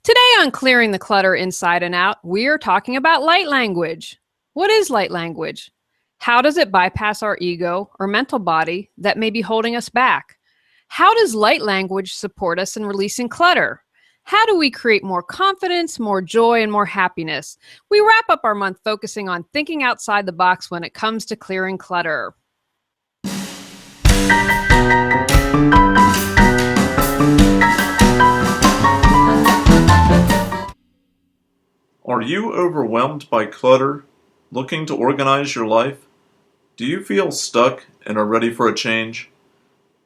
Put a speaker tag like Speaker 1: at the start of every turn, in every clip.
Speaker 1: Today on Clearing the Clutter Inside and Out, we are talking about light language. What is light language? How does it bypass our ego or mental body that may be holding us back? How does light language support us in releasing clutter? How do we create more confidence, more joy, and more happiness? We wrap up our month focusing on thinking outside the box when it comes to clearing clutter.
Speaker 2: Are you overwhelmed by clutter, looking to organize your life? Do you feel stuck and are ready for a change?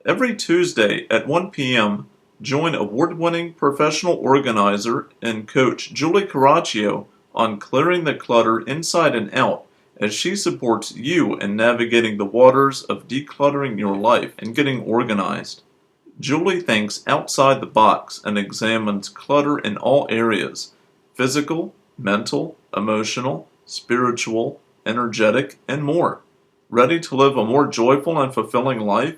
Speaker 2: Every Tuesday at 1 p.m., join award-winning professional organizer and coach Julie Coraccio on Clearing the Clutter Inside and Out as she supports you in navigating the waters of decluttering your life and getting organized. Julie thinks outside the box and examines clutter in all areas: physical, mental, emotional, spiritual, energetic, and more. Ready to live a more joyful and fulfilling life?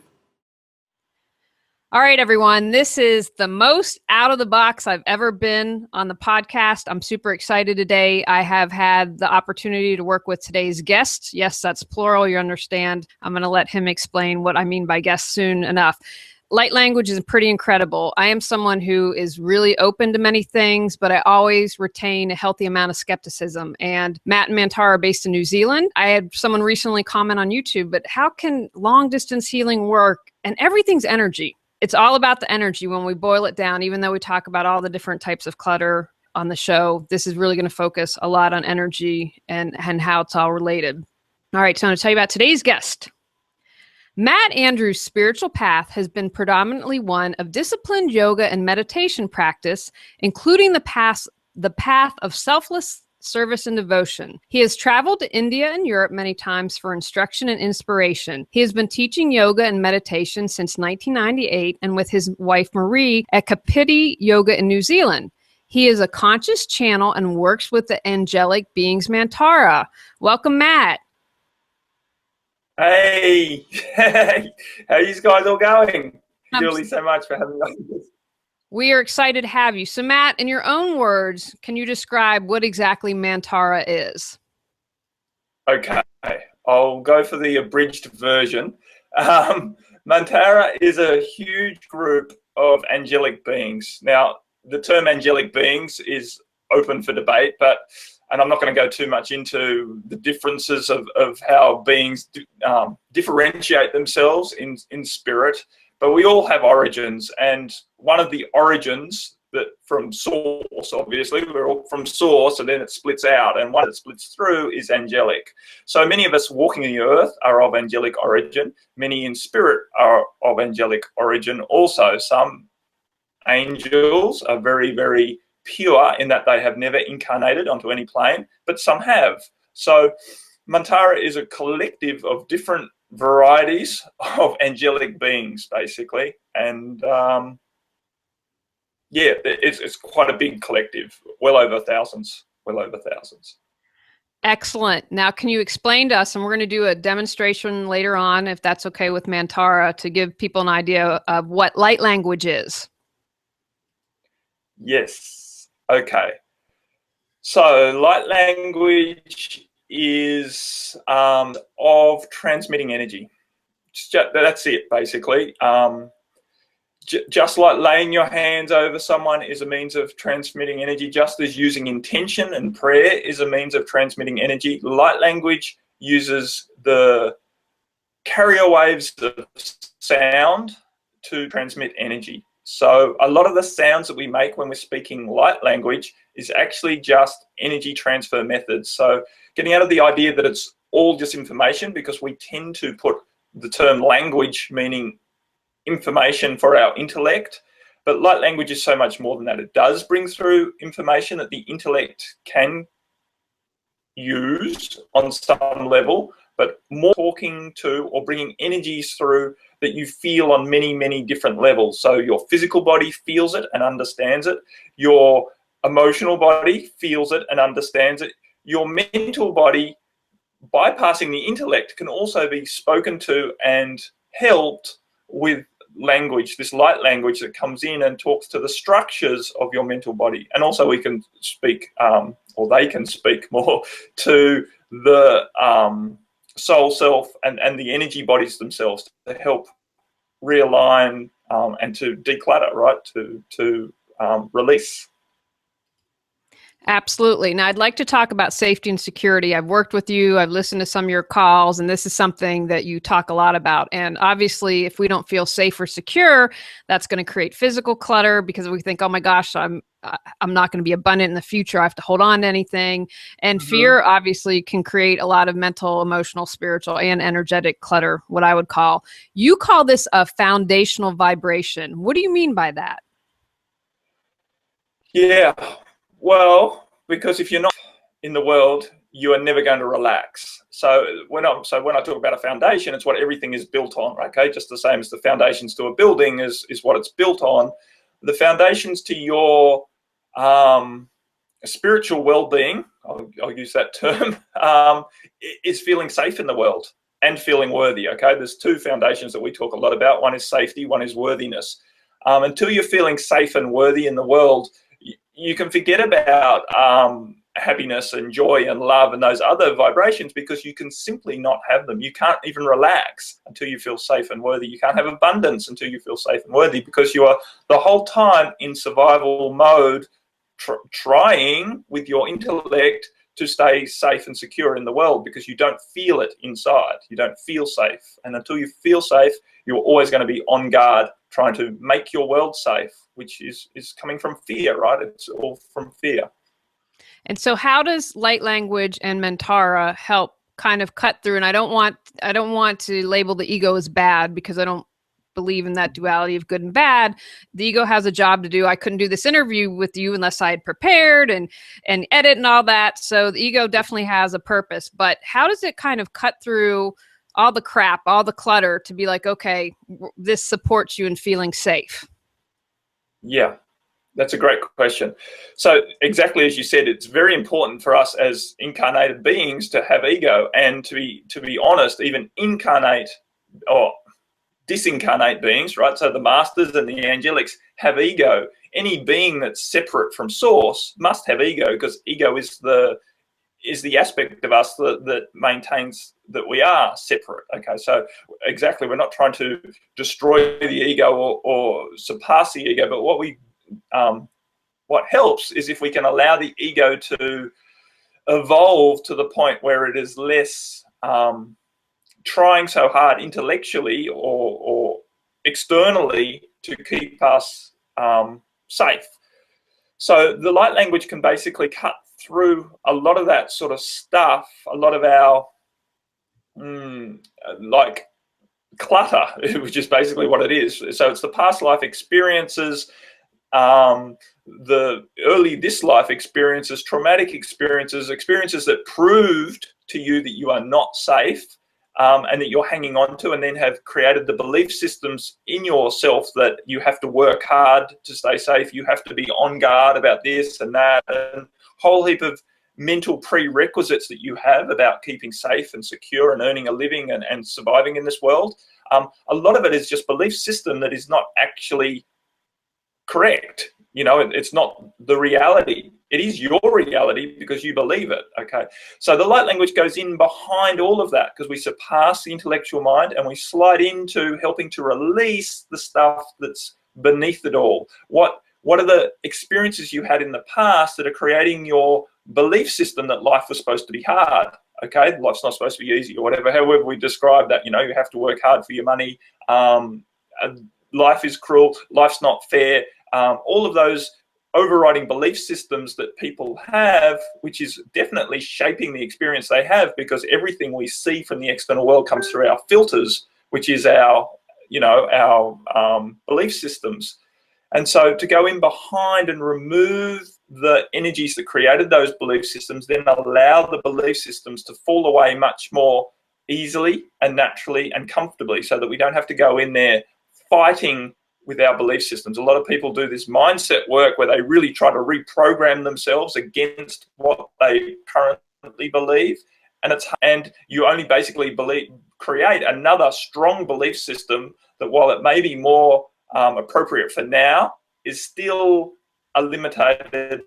Speaker 1: All right, everyone. This is the most out of the box I've ever been on the podcast. I'm super excited today. I have had the opportunity to work with today's guest. Yes, that's plural. You understand. I'm going to let him explain what I mean by guest soon enough. Light language is pretty incredible. I am someone who is really open to many things, but I always retain a healthy amount of skepticism. And Matt and ManTarA are based in New Zealand. I had someone recently comment on YouTube, but how can long distance healing work? And everything's energy. It's all about the energy when we boil it down, even though we talk about all the different types of clutter on the show. This is really going to focus a lot on energy and how it's all related. All right, so I'm going to tell you about today's guest. Matt Andrews' spiritual path has been predominantly one of disciplined yoga and meditation practice, including the path of selfless service and devotion. He has traveled to India and Europe many times for instruction and inspiration. He has been teaching yoga and meditation since 1998 and with his wife Marie at Kapiti Yoga in New Zealand. He is a conscious channel and works with the angelic beings ManTarA. Welcome, Matt.
Speaker 3: Hey, how are you guys all going? Julie, so much for having me.
Speaker 1: We are excited to have you. So, Matt, in your own words, can you describe what exactly ManTarA is?
Speaker 3: Okay, I'll go for the abridged version. ManTarA is a huge group of angelic beings. Now, the term angelic beings is open for debate, and I'm not going to go too much into the differences of how beings differentiate themselves in spirit, but we all have origins, and one of the origins that from source, obviously, we're all from source, and then it splits out, and one that splits through is angelic. So many of us walking the earth are of angelic origin. Many in spirit are of angelic origin also. Some angels are very, very pure in that they have never incarnated onto any plane, but some have. So ManTarA is a collective of different varieties of angelic beings, basically, and yeah, it's quite a big collective, well over thousands.
Speaker 1: Excellent. Now, can you explain to us, and we're going to do a demonstration later on, if that's okay with ManTarA, to give people an idea of what light language is?
Speaker 3: Yes. Okay. So light language is of transmitting energy. That's it, basically. Just like laying your hands over someone is a means of transmitting energy, just as using intention and prayer is a means of transmitting energy, light language uses the carrier waves of sound to transmit energy. So a lot of the sounds that we make when we're speaking light language is actually just energy transfer methods. So getting out of the idea that it's all just information, because we tend to put the term language meaning information for our intellect, but light language is so much more than that. It does bring through information that the intellect can use on some level, but more talking to or bringing energies through that you feel on many, many different levels. So your physical body feels it and understands it. Your emotional body feels it and understands it. Your mental body, bypassing the intellect, can also be spoken to and helped with language, this light language that comes in and talks to the structures of your mental body. And also we can speak, or they can speak more to the soul self and the energy bodies themselves to help realign and to declutter, right? To release.
Speaker 1: Absolutely. Now, I'd like to talk about safety and security. I've worked with you, I've listened to some of your calls, and this is something that you talk a lot about. And obviously, if we don't feel safe or secure, that's going to create physical clutter because we think, oh my gosh, I'm not going to be abundant in the future. I have to hold on to anything. And fear obviously can create a lot of mental, emotional, spiritual, and energetic clutter, what I would call. You call this a foundational vibration. What do you mean by that?
Speaker 3: Yeah. Well, because if you're not in the world, you are never going to relax. So when I talk about a foundation, it's what everything is built on, okay? Just the same as the foundations to a building is what it's built on. The foundations to your spiritual well-being, I'll use that term, is feeling safe in the world and feeling worthy, okay? There's two foundations that we talk a lot about. One is safety, one is worthiness. Until you're feeling safe and worthy in the world, you can forget about happiness and joy and love and those other vibrations because you can simply not have them. You can't even relax until you feel safe and worthy. You can't have abundance until you feel safe and worthy because you are the whole time in survival mode, trying with your intellect to stay safe and secure in the world because you don't feel it inside. You don't feel safe. And until you feel safe, you're always going to be on guard trying to make your world safe, which is coming from fear, right? It's all from fear.
Speaker 1: And so how does light language and ManTarA help kind of cut through? And I don't want to label the ego as bad because I don't believe in that duality of good and bad. The ego has a job to do. I couldn't do this interview with you unless I had prepared and edit and all that. So the ego definitely has a purpose, but how does it kind of cut through all the crap, all the clutter to be like, okay, this supports you in feeling safe?
Speaker 3: Yeah, that's a great question. So exactly as you said, it's very important for us as incarnated beings to have ego and to be honest, even incarnate or disincarnate beings, right? So the masters and the angelics have ego. Any being that's separate from source must have ego because ego is the aspect of us that maintains that we are separate. Okay, so exactly, we're not trying to destroy the ego or surpass the ego, but what helps is if we can allow the ego to evolve to the point where it is less trying so hard intellectually or externally to keep us safe. So the light language can basically cut through a lot of that sort of stuff, a lot of our like clutter, which is basically what it is. So it's the past life experiences, the early this life experiences, traumatic experiences that proved to you that you are not safe, and that you're hanging on to, and then have created the belief systems in yourself that you have to work hard to stay safe, you have to be on guard about this and that, and a whole heap of mental prerequisites that you have about keeping safe and secure and earning a living and surviving in this world. A lot of it is just belief system that is not actually correct. You know, it's not the reality. It is your reality because you believe it, okay? So the light language goes in behind all of that because we surpass the intellectual mind and we slide into helping to release the stuff that's beneath it all. What are the experiences you had in the past that are creating your belief system that life was supposed to be hard, okay? Life's not supposed to be easy or whatever, however we describe that. You know, you have to work hard for your money. Life is cruel. Life's not fair. All of those overriding belief systems that people have, which is definitely shaping the experience they have because everything we see from the external world comes through our filters, which is our belief systems. And so to go in behind and remove the energies that created those belief systems, then allow the belief systems to fall away much more easily and naturally and comfortably so that we don't have to go in there fighting with our belief systems. A lot of people do this mindset work where they really try to reprogram themselves against what they currently believe, and you only basically create another strong belief system that while it may be more appropriate for now, is still a limited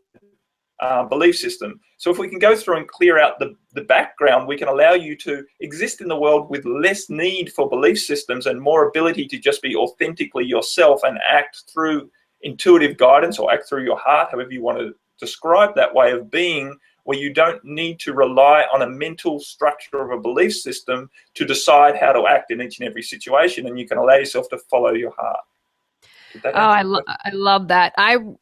Speaker 3: belief system. So if we can go through and clear out the background, we can allow you to exist in the world with less need for belief systems and more ability to just be authentically yourself and act through intuitive guidance or act through your heart, however you want to describe that way of being, where you don't need to rely on a mental structure of a belief system to decide how to act in each and every situation, and you can allow yourself to follow your heart.
Speaker 1: I love that.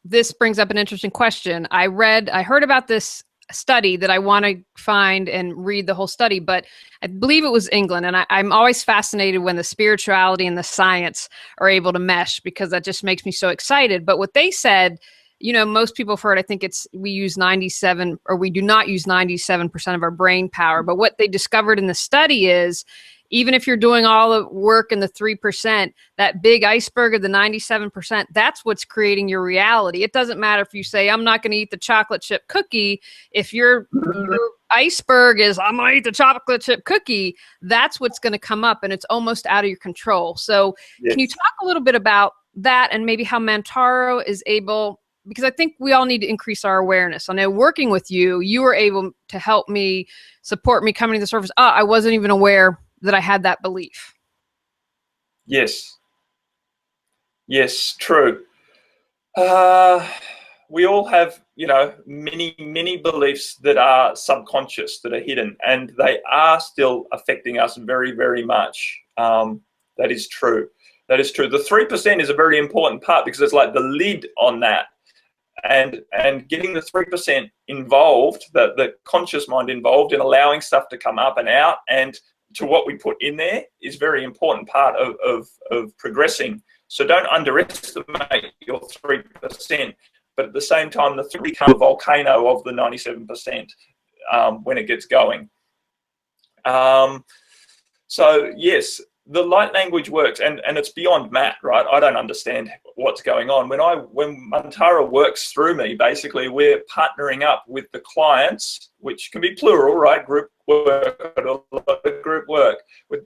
Speaker 1: This brings up an interesting question. I heard about this study that I want to find and read the whole study, but I believe it was England. And I'm always fascinated when the spirituality and the science are able to mesh, because that just makes me so excited. But what they said, most people have heard, I think we use 97, or we do not use 97% of our brain power. But what they discovered in the study is, even if you're doing all the work in the 3%, that big iceberg of the 97%, that's what's creating your reality. It doesn't matter if you say, I'm not going to eat the chocolate chip cookie. If your iceberg is, I'm going to eat the chocolate chip cookie, that's what's going to come up, and it's almost out of your control. So yes. Can you talk a little bit about that, and maybe how ManTarA is able, because I think we all need to increase our awareness. I know working with you, you were able to help me, support me coming to the surface. I wasn't even aware that I had that belief.
Speaker 3: Yes, true. We all have, many beliefs that are subconscious, that are hidden, and they are still affecting us very, very much. That is true. The 3% is a very important part, because it's like the lid on that. And getting the 3% involved, the conscious mind involved in allowing stuff to come up and out, and to what we put in there, is very important part of progressing. So don't underestimate your 3%, but at the same time, the 3 becomes a volcano of the 97% when it gets going. So yes, the light language works, and it's beyond Matt, right? I don't understand what's going on. When ManTarA works through me, basically we're partnering up with the clients, which can be plural, right? Group work, a lot of group work,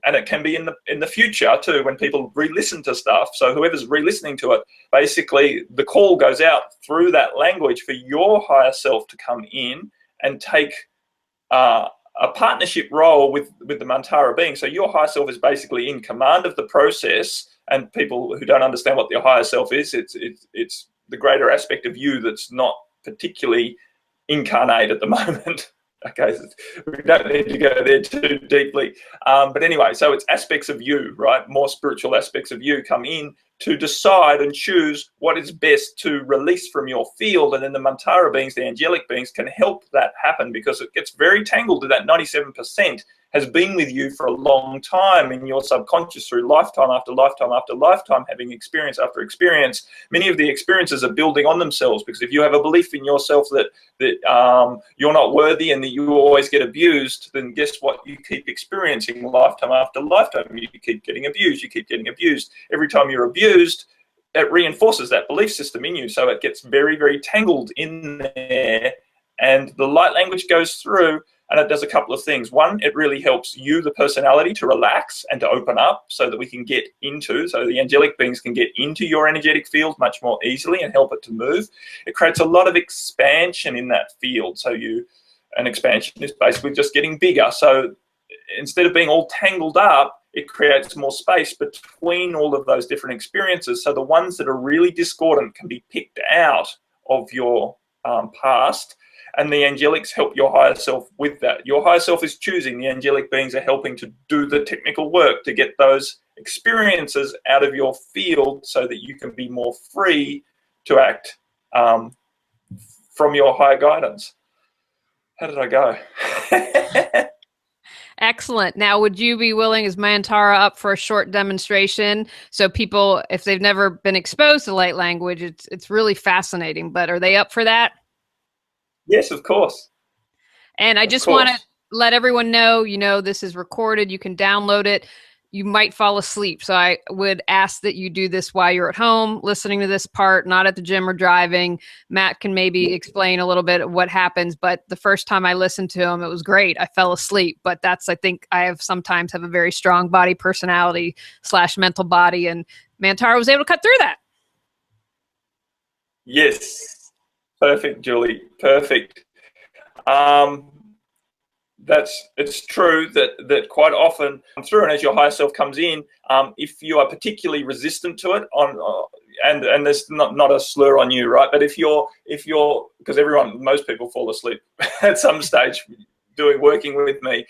Speaker 3: and it can be in the future too, when people re-listen to stuff. So whoever's re-listening to it, basically the call goes out through that language for your higher self to come in and take a partnership role with the ManTarA being. So your higher self is basically in command of the process, and people who don't understand what their higher self is, it's the greater aspect of you that's not particularly incarnate at the moment. Okay, so we don't need to go there too deeply. But anyway, so it's aspects of you, right? More spiritual aspects of you come in to decide and choose what is best to release from your field. And then the ManTarA beings, the angelic beings, can help that happen, because it gets very tangled to that 97% has been with you for a long time in your subconscious, through lifetime after lifetime after lifetime, having experience after experience. Many of the experiences are building on themselves, because if you have a belief in yourself that you're not worthy and that you always get abused, then guess what? You keep experiencing lifetime after lifetime. You keep getting abused. You keep getting abused. Every time you're abused, it reinforces that belief system in you. So it gets very, very tangled in there. And the light language goes through, and it does a couple of things. One, it really helps you, the personality, to relax and to open up, so that we can get into, so the angelic beings can get into your energetic field much more easily and help it to move. It creates a lot of expansion in that field. So an expansion is basically just getting bigger. So instead of being all tangled up, it creates more space between all of those different experiences. So the ones that are really discordant can be picked out of your past, and the angelics help your higher self with that. Your higher self is choosing. The angelic beings are helping to do the technical work to get those experiences out of your field, so that you can be more free to act from your higher guidance. How did I go?
Speaker 1: Excellent. Now, would you be willing, as ManTarA, up for a short demonstration? So people, if they've never been exposed to light language, it's really fascinating. But are they up for that?
Speaker 3: Yes, of course.
Speaker 1: And I just want to let everyone know, this is recorded. You can download it. you might fall asleep. So I would ask that you do this while you're at home, listening to this part, not at the gym or driving. Matt can maybe explain a little bit of what happens, but the first time I listened to him, it was great. I fell asleep, but I think I sometimes have a very strong body personality / mental body, and ManTarA was able to cut through that.
Speaker 3: Yes. Perfect, Julie. Perfect. It's true that quite often through, and as your higher self comes in, if you are particularly resistant to it and there's not a slur on you, right? But if you're because most people fall asleep at some stage working with me,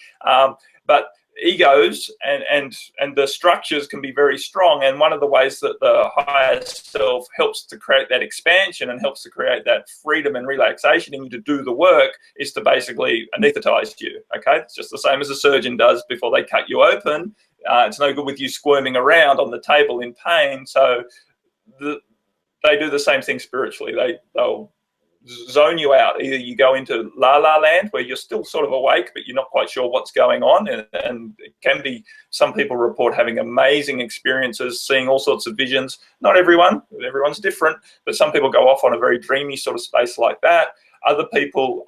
Speaker 3: but egos and the structures can be very strong, and one of the ways that the higher self helps to create that expansion and helps to create that freedom and relaxation in you to do the work is to basically anesthetize you. Okay, it's just the same as a surgeon does before they cut you open. It's no good with you squirming around on the table in pain. So they do the same thing spiritually. They'll zone you out. Either you go into la la land where you're still sort of awake but you're not quite sure what's going on, and it can be, some people report having amazing experiences, seeing all sorts of visions. Not everyone's different, but some people go off on a very dreamy sort of space like that. Other people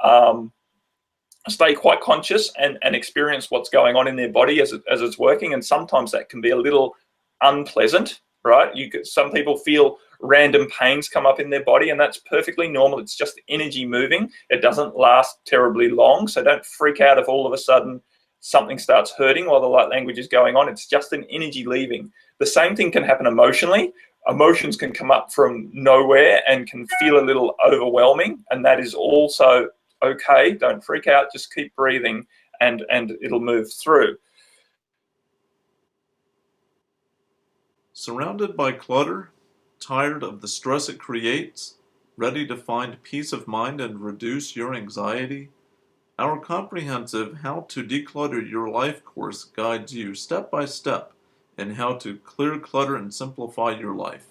Speaker 3: stay quite conscious and experience what's going on in their body as it's working, and sometimes that can be a little unpleasant, right? Some people feel random pains come up in their body, and that's perfectly normal. It's just energy moving. It doesn't last terribly long, so don't freak out if all of a sudden something starts hurting while the light language is going on. It's just an energy leaving. The same thing can happen emotionally. Emotions can come up from nowhere and can feel a little overwhelming, and that is also okay. Don't freak out. Just keep breathing, and it'll move through.
Speaker 2: Surrounded by clutter, tired of the stress it creates, ready to find peace of mind and reduce your anxiety? Our comprehensive How to Declutter Your Life course guides you step by step in how to clear clutter and simplify your life.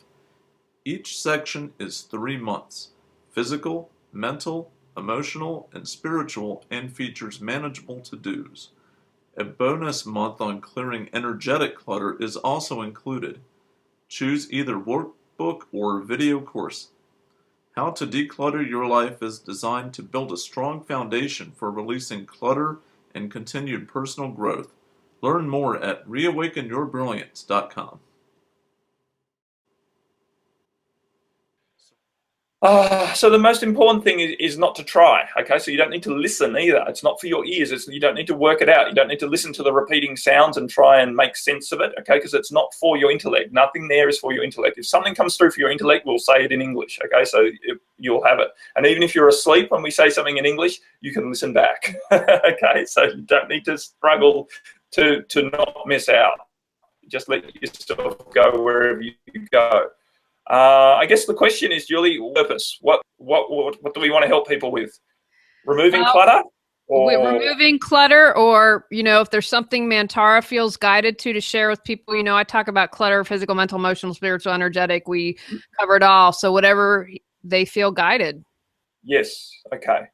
Speaker 2: Each section is 3 months: physical, mental, emotional, and spiritual, and features manageable to-dos. A bonus month on clearing energetic clutter is also included. Choose either workbook or video course. How to Declutter Your Life is designed to build a strong foundation for releasing clutter and continued personal growth. Learn more at reawakenyourbrilliance.com.
Speaker 3: So the most important thing is not to try, okay? So you don't need to listen either. It's not for your ears. You don't need to work it out. You don't need to listen to the repeating sounds and try and make sense of it, okay? Because it's not for your intellect. Nothing there is for your intellect. If something comes through for your intellect, we'll say it in English, okay? So you'll have it. And even if you're asleep when we say something in English, you can listen back, okay? So you don't need to struggle to not miss out. Just let yourself go wherever you go. I guess the question is, Julie, purpose. What do we want to help people with? Removing clutter?
Speaker 1: Removing clutter, or, if there's something ManTarA feels guided to share with people. I talk about clutter, physical, mental, emotional, spiritual, energetic. We cover it all. So whatever they feel guided.
Speaker 3: Yes. Okay.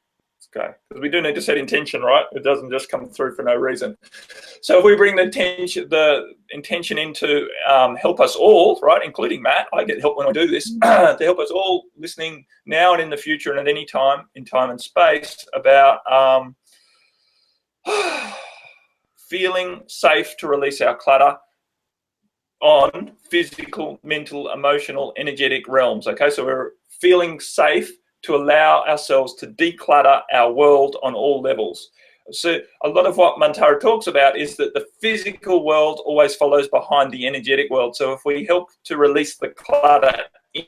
Speaker 3: Okay, because we do need to set intention, right? It doesn't just come through for no reason. So if we bring the intention into help us all, right, including Matt, I get help when I do this, to help us all listening now and in the future and at any time, in time and space, about feeling safe to release our clutter on physical, mental, emotional, energetic realms, okay? So we're feeling safe to allow ourselves to declutter our world on all levels. So a lot of what ManTarA talks about is that the physical world always follows behind the energetic world. So if we help to release the clutter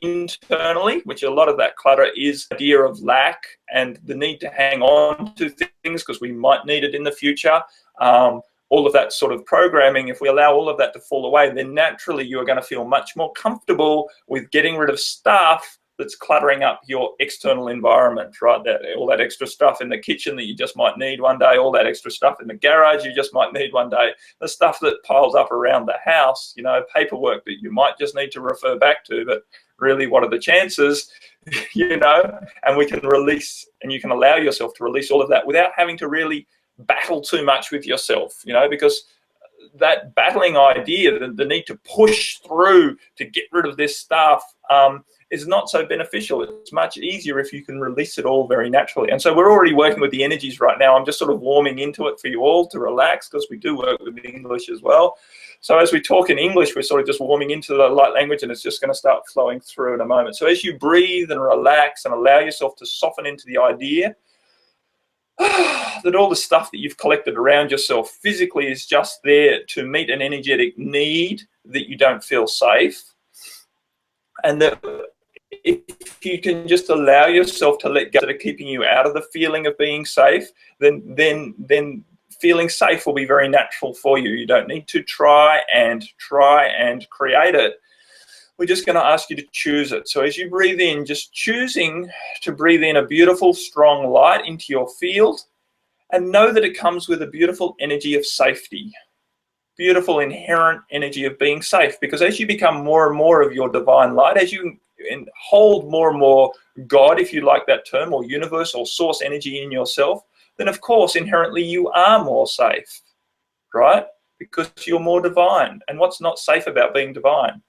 Speaker 3: internally, which a lot of that clutter is the idea of lack and the need to hang on to things because we might need it in the future, all of that sort of programming, if we allow all of that to fall away, then naturally you are going to feel much more comfortable with getting rid of stuff that's cluttering up your external environment, right? All that extra stuff in the kitchen that you just might need one day, all that extra stuff in the garage you just might need one day, the stuff that piles up around the house, paperwork that you might just need to refer back to, but really what are the chances, and we can release, and you can allow yourself to release all of that without having to really battle too much with yourself, because that battling idea, the need to push through to get rid of this stuff, is not so beneficial. It's much easier if you can release it all very naturally. And so we're already working with the energies right now. I'm just sort of warming into it for you all to relax, because we do work with English as well. So as we talk in English, we're sort of just warming into the light language, and it's just going to start flowing through in a moment. So as you breathe and relax and allow yourself to soften into the idea that all the stuff that you've collected around yourself physically is just there to meet an energetic need that you don't feel safe, and that if you can just allow yourself to let go that are keeping you out of the feeling of being safe, then feeling safe will be very natural for you. You don't need to try and create it. We're just going to ask you to choose it. So as you breathe in, just choosing to breathe in a beautiful, strong light into your field, and know that it comes with a beautiful energy of safety, beautiful inherent energy of being safe. Because as you become more and more of your divine light, as you hold more and more God, if you like that term, or universe or source energy in yourself, then of course inherently you are more safe, right? Because you're more divine. And what's not safe about being divine?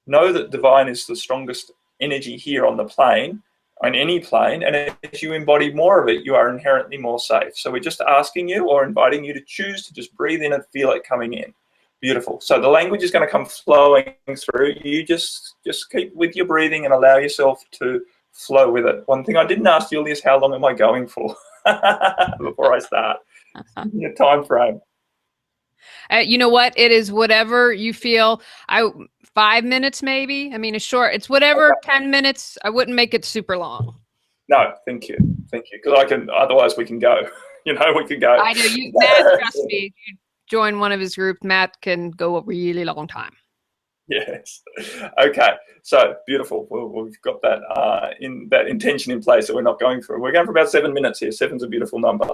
Speaker 3: Know that divine is the strongest energy here on the plane, on any plane, and as you embody more of it, you are inherently more safe. So we're just asking you, or inviting you, to choose to just breathe in and feel it coming in. Beautiful. So the language is going to come flowing through. You just keep with your breathing and allow yourself to flow with it. One thing I didn't ask Julie is, how long am I going for before I start? Your time frame.
Speaker 1: You know what? It is whatever you feel. 5 minutes maybe. I mean, it's short. It's whatever. Okay. 10 minutes. I wouldn't make it super long.
Speaker 3: No, thank you. Because otherwise we can go. We can go.
Speaker 1: I know you, Matt. Trust me. If you join one of his groups, Matt can go a really long time.
Speaker 3: Yes. Okay. So beautiful. We've got that that intention in place that we're not going for. We're going for about 7 minutes here. 7's a beautiful number.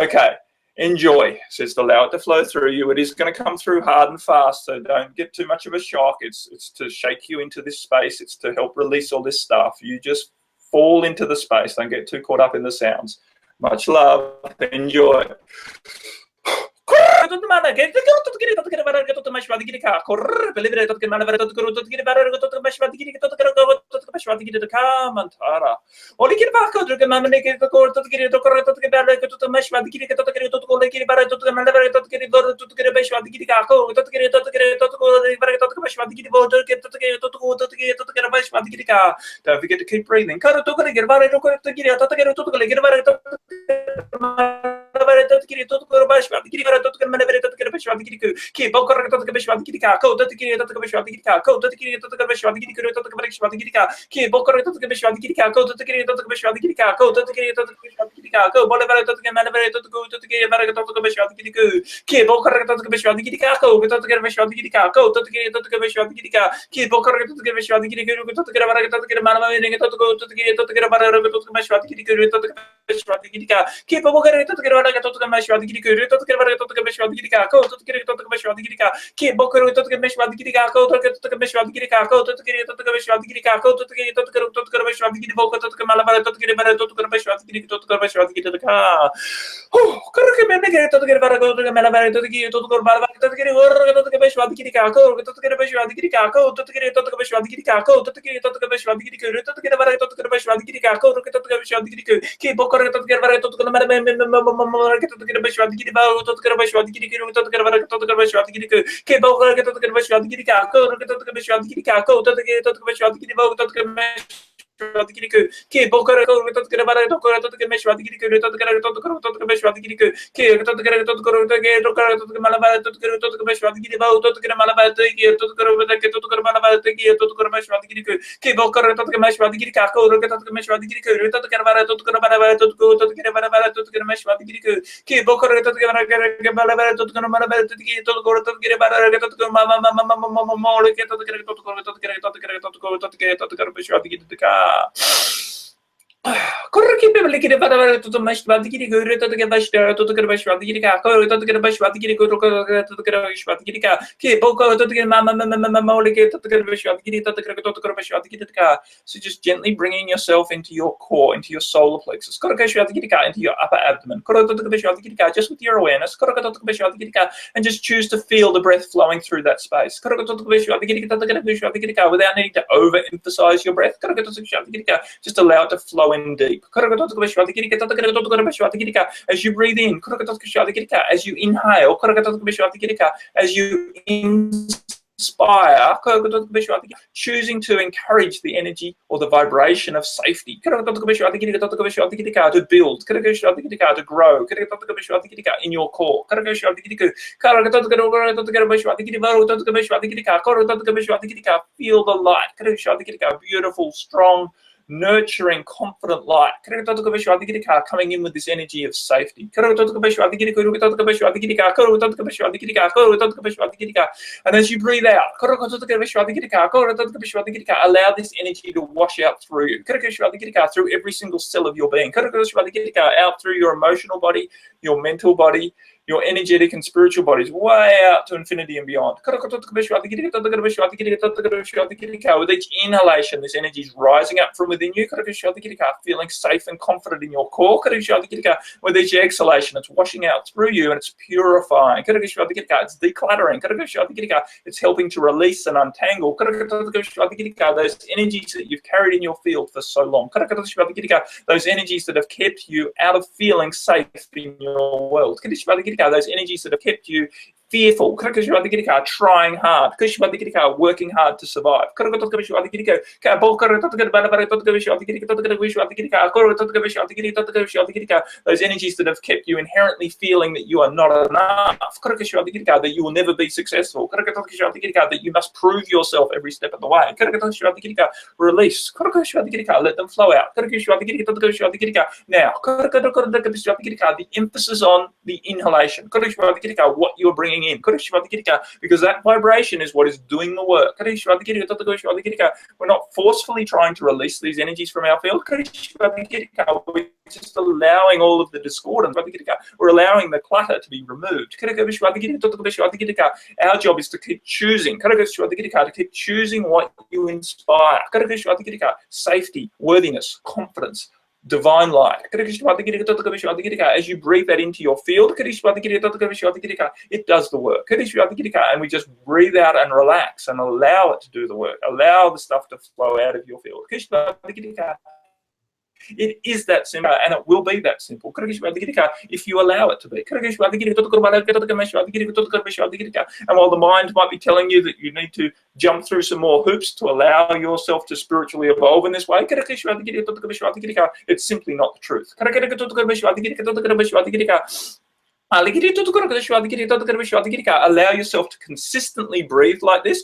Speaker 3: Okay. Enjoy. So just allow it to flow through you. It is going to come through hard and fast, so don't get too much of a shock. It's to shake you into this space. It's to help release all this stuff. You just fall into the space. Don't get too caught up in the sounds. Much love. Enjoy. Don't forget to keep breathing. So just gently bringing yourself into your core, into your solar plexus, into your upper abdomen, just with your awareness, and just choose to feel the breath flowing through that space without needing to overemphasize your breath. Just allow it to flow in deep. As you breathe in, as you inhale, as you inspire, choosing to encourage the energy or the vibration of safety to build, to grow in your core. Feel the light, beautiful, strong, nurturing, confident light coming in with this energy of safety. And as you breathe out, allow this energy to wash out through you, through every single cell of your being, out through your emotional body, your mental body, your energetic and spiritual bodies, way out to infinity and beyond. With each inhalation, this energy is rising up from within you, feeling safe and confident in your core. With each exhalation, it's washing out through you and it's purifying. It's decluttering. It's helping to release and untangle those energies that you've carried in your field for so long. Those energies that have kept you out of feeling safe in your world. Those energies that have kept you fearful, trying hard, working hard to survive. Those energies that have kept you inherently feeling that you are not enough, that you will never be successful, that you must prove yourself every step of the way. Release. Let them flow out. Now, the emphasis on the inhalation. What you're bringing in, because that vibration is what is doing the work. We're not forcefully trying to release these energies from our field. We're just allowing all of the discordance. We're allowing the clutter to be removed. Our job is to keep choosing, to keep choosing what you inspire. Safety, worthiness, confidence, divine light. As you breathe that into your field, it does the work. And we just breathe out and relax and allow it to do the work. Allow the stuff to flow out of your field. It is that simple, and it will be that simple if you allow it to be. And while the mind might be telling you that you need to jump through some more hoops to allow yourself to spiritually evolve in this way, it's simply not the truth. Allow yourself to consistently breathe like this,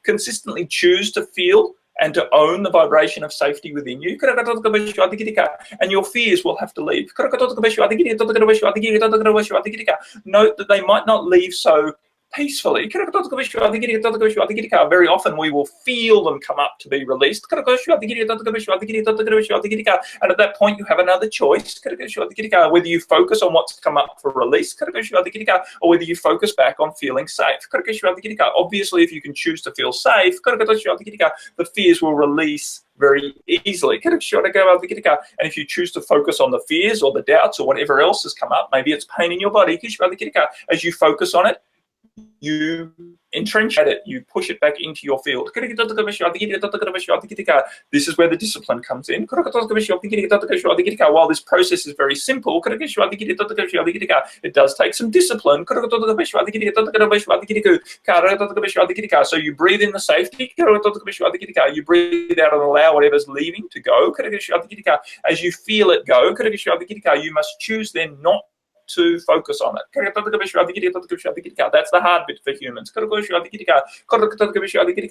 Speaker 3: consistently choose to feel and to own the vibration of safety within you, and your fears will have to leave. Note that they might not leave so peacefully. Very often we will feel them come up to be released. And at that point you have another choice, whether you focus on what's come up for release, or whether you focus back on feeling safe. Obviously, if you can choose to feel safe, the fears will release very easily. And if you choose to focus on the fears or the doubts or whatever else has come up, maybe it's pain in your body, as you focus on it, you entrench at it, you push it back into your field. This is where the discipline comes in. While this process is very simple, it does take some discipline. So you breathe in the safety, you breathe out and allow whatever's leaving to go. As you feel it go, you must choose then not to focus on it. That's the hard bit for humans.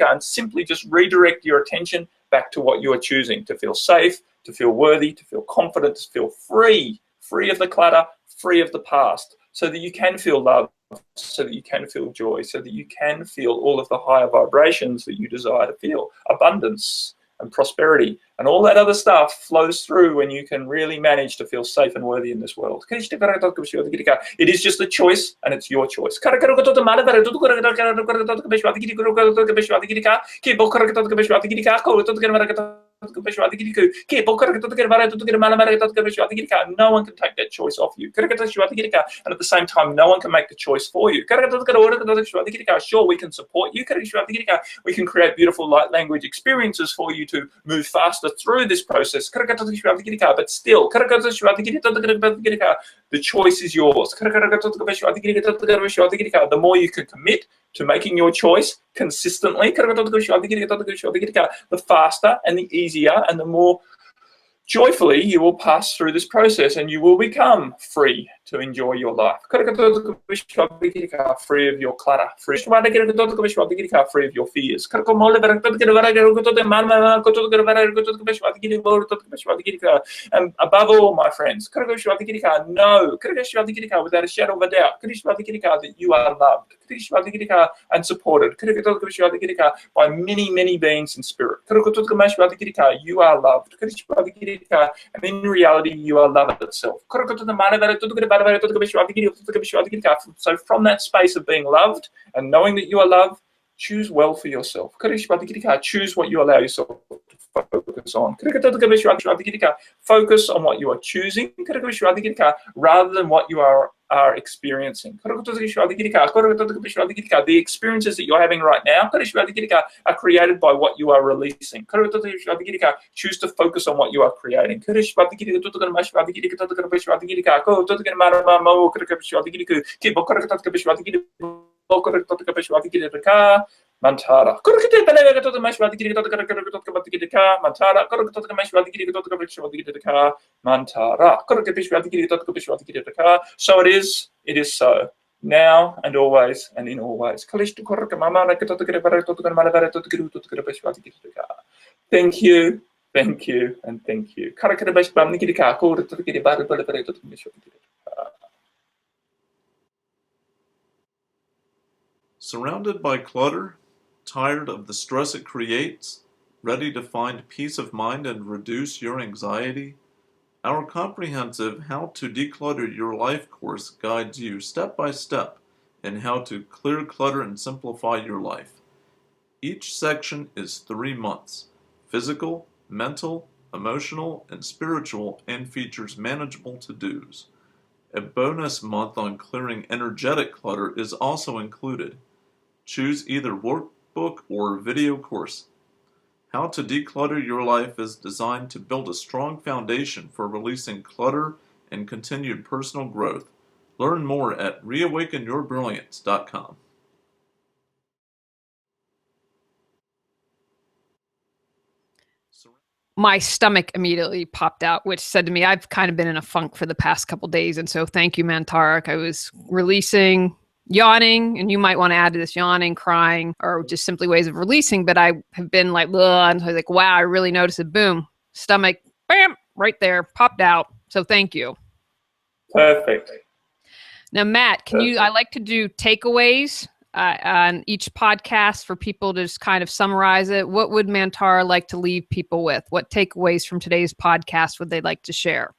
Speaker 3: And simply just redirect your attention back to what you are choosing, to feel safe, to feel worthy, to feel confident, to feel free of the clutter, free of the past, so that you can feel love, so that you can feel joy, so that you can feel all of the higher vibrations that you desire to feel, abundance and prosperity. And all that other stuff flows through when you can really manage to feel safe and worthy in this world. It is just a choice, and it's your choice. No one can take that choice off you. And at the same time, no one can make the choice for you. Sure, we can support you. We can create beautiful light language experiences for you to move faster through this process. But still, the choice is yours. The more you can commit to making your choice consistently, the faster and the easier and the more joyfully you will pass through this process, and you will become free to enjoy your life. Free of your clutter, free of your fears. And above all, my friends, know without a shadow of a doubt that you are loved and supported by many, many beings in spirit. You are loved. And in reality, you are love itself. So from that space of being loved and knowing that you are loved, choose well for yourself. Choose what you allow yourself to focus on. Focus on what you are choosing rather than what you are experiencing. The experiences that you're having right now are created by what you are releasing. Choose to focus on what you are creating. ManTarA. ManTarA. So it is so, now and always and in all ways. Thank you, thank you, and thank you.
Speaker 2: Surrounded by clutter, tired of the stress it creates, ready to find peace of mind and reduce your anxiety? Our comprehensive How to Declutter Your Life course guides you step by step in how to clear clutter and simplify your life. Each section is 3 months: physical, mental, emotional, and spiritual, and features manageable to-dos. A bonus month on clearing energetic clutter is also included. Choose either workbook or video course. How to Declutter Your Life is designed to build a strong foundation for releasing clutter and continued personal growth. Learn more at reawakenyourbrilliance.com.
Speaker 1: My stomach immediately popped out, which said to me, I've kind of been in a funk for the past couple of days. And so thank you, ManTarA. I was releasing, yawning, and you might want to add to this yawning, crying, or just simply ways of releasing. But I have been like, ugh, and I was like, wow, I really noticed it. Boom, stomach, bam, right there, popped out. So thank you.
Speaker 3: Perfect.
Speaker 1: Now, Matt, I like to do takeaways on each podcast for people to just kind of summarize it. What would ManTarA like to leave people with? What takeaways from today's podcast would they like to share?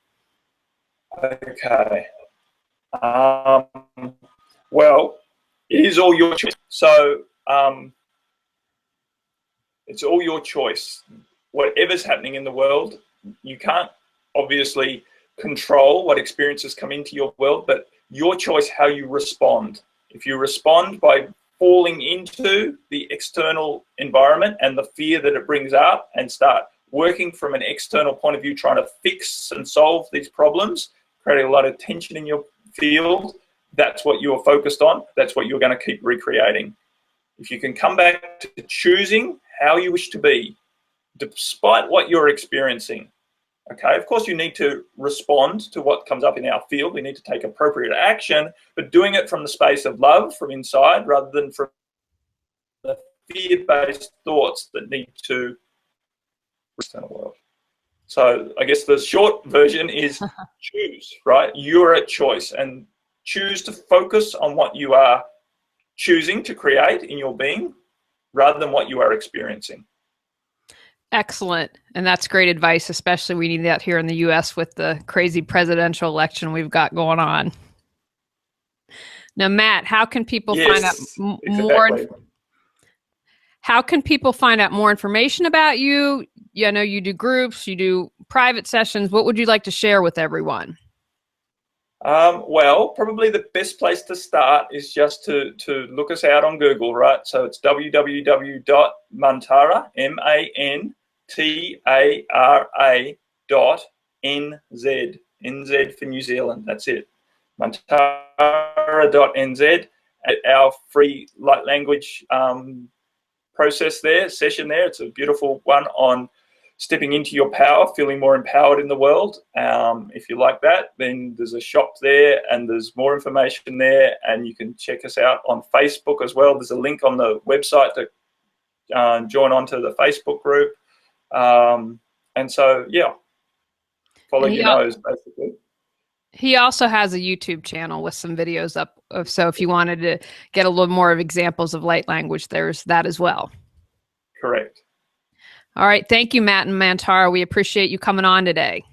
Speaker 3: Okay. Well, it is all your choice. So it's all your choice. Whatever's happening in the world, you can't obviously control what experiences come into your world, but your choice how you respond. If you respond by falling into the external environment and the fear that it brings up and start working from an external point of view, trying to fix and solve these problems, creating a lot of tension in your field, that's what you're focused on. That's what you're going to keep recreating. If you can come back to choosing how you wish to be, despite what you're experiencing, okay, of course you need to respond to what comes up in our field. We need to take appropriate action, but doing it from the space of love from inside rather than from the fear-based thoughts that need to external world. So I guess the short version is choose, right? You're at choice, and choose to focus on what you are choosing to create in your being rather than what you are experiencing.
Speaker 1: Excellent. And that's great advice, especially we need that here in the US with the crazy presidential election we've got going on. Now, Matt, how can people find out
Speaker 3: Yes,
Speaker 1: more?
Speaker 3: exactly.
Speaker 1: How can people find out more information about you? You know, you do groups, you do private sessions. What would you like to share with everyone?
Speaker 3: Well, probably the best place to start is just to look us out on Google, right? So it's www.mantara, MANTARA.NZ, NZ for New Zealand, that's it. Mantara.nz, at our free light language session there. It's a beautiful one on stepping into your power, feeling more empowered in the world. If you like that, then there's a shop there and there's more information there, and you can check us out on Facebook as well. There's a link on the website to join onto the Facebook group. And so, yeah, follow your nose, basically.
Speaker 1: He also has a YouTube channel with some videos up. So if you wanted to get a little more of examples of light language, there's that as well.
Speaker 3: Correct.
Speaker 1: All right. Thank you, Matt and ManTarA. We appreciate you coming on today.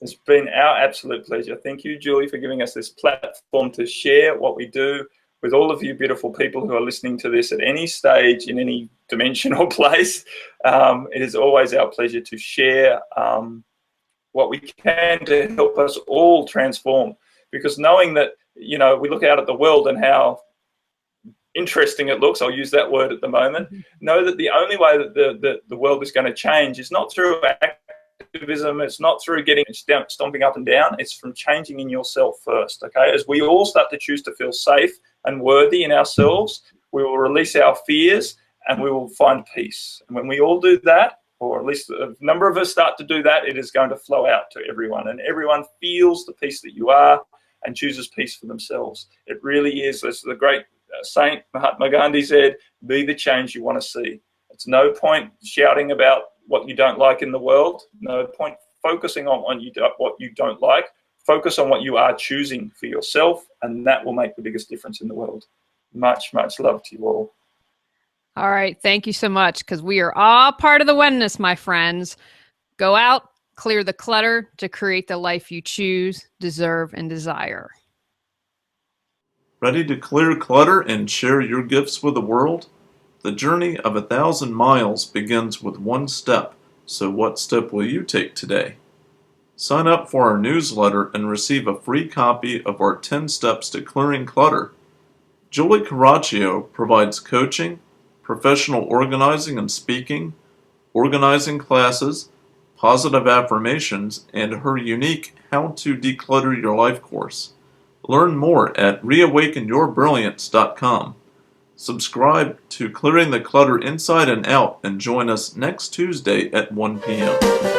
Speaker 3: It's been our absolute pleasure. Thank you, Julie, for giving us this platform to share what we do with all of you beautiful people who are listening to this at any stage, in any dimension or place. It is always our pleasure to share what we can to help us all transform. Because knowing that, you know, we look out at the world and how interesting it looks, I'll use that word at the moment, know that the only way that the world is going to change is not through activism, it's not through getting stomping up and down, it's from changing in yourself first, okay? As we all start to choose to feel safe and worthy in ourselves, we will release our fears and we will find peace. And when we all do that, or at least a number of us start to do that, it is going to flow out to everyone, and everyone feels the peace that you are and chooses peace for themselves. It really is, as the great Saint Mahatma Gandhi said, be the change you want to see. It's no point shouting about what you don't like in the world. No point focusing on what you don't like. Focus on what you are choosing for yourself, and that will make the biggest difference in the world. Much, much love to you all.
Speaker 1: All right. Thank you so much, because we are all part of the oneness, my friends. Go out, clear the clutter to create the life you choose, deserve, and desire.
Speaker 2: Ready to clear clutter and share your gifts with the world? The journey of 1,000 miles begins with one step, so what step will you take today? Sign up for our newsletter and receive a free copy of our 10 Steps to Clearing Clutter. Julie Coraccio provides coaching, professional organizing and speaking, organizing classes, positive affirmations, and her unique How to Declutter Your Life course. Learn more at reawakenyourbrilliance.com. Subscribe to Clearing the Clutter Inside and Out and join us next Tuesday at 1 p.m.